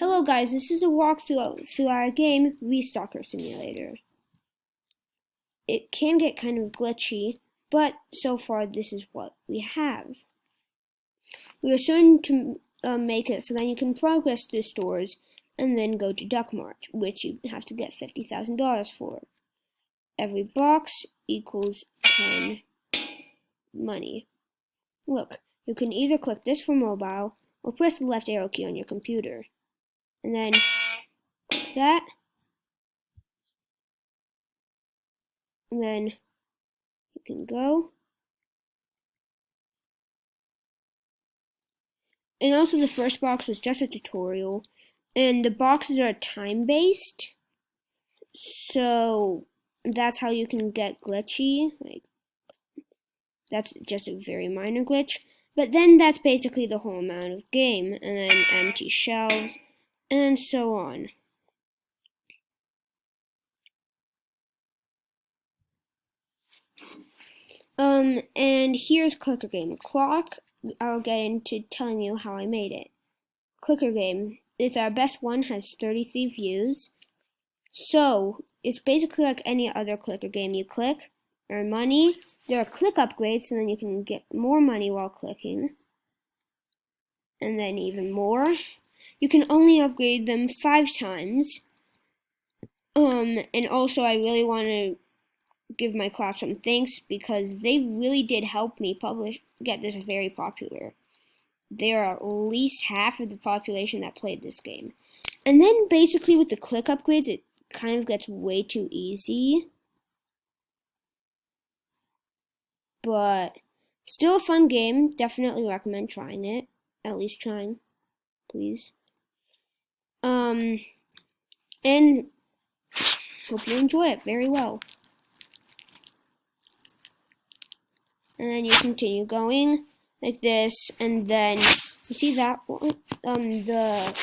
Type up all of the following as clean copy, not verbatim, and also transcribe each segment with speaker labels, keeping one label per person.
Speaker 1: Hello guys, this is a walkthrough through our game, Restocker Simulator. It can get kind of glitchy, but so far this is what we have. We are soon to make it so that you can progress through stores and then go to Duck Mart, which you have to get $50,000 for. Every box equals 10 money. Look, you can either click this for mobile or press the left arrow key on your computer. And then that, and then you can go. And also the first box was just a tutorial, and the boxes are time-based, so that's how you can get glitchy. Like, that's just a very minor glitch, but then that's basically the whole amount of game, and then empty shelves, and so on. And here's Clicker Game Clock. I'll get into telling you how I made it. Clicker Game, it's our best one, has 33 views. So, it's basically like any other clicker game. You click, earn money. There are click upgrades, and then you can get more money while clicking. And then even more. You can only upgrade them 5 times. And also I really want to give my class some thanks because they really did help me get this very popular. They are at least half of the population that played this game. And then basically with the click upgrades, it kind of gets way too easy. But still a fun game. Definitely recommend trying it. At least trying, please. And hope you enjoy it very well. And then you continue going like this, and then you see that one, the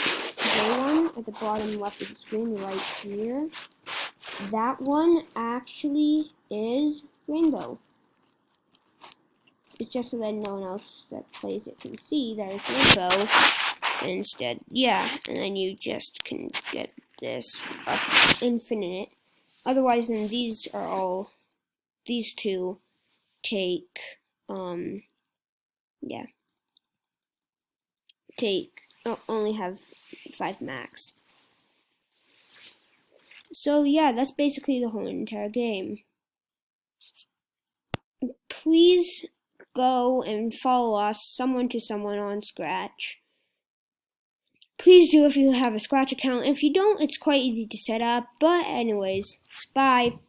Speaker 1: gray one at the bottom left of the screen, right here. That one actually is rainbow. It's just so that no one else that plays it can see that it's rainbow. Instead, yeah, and then you just can get this up infinite. Otherwise, then these two take, only have 5 max. So yeah, that's basically the whole entire game. Please go and follow us, someone to someone on Scratch. Please do if you have a Scratch account. If you don't, it's quite easy to set up. But anyways, bye.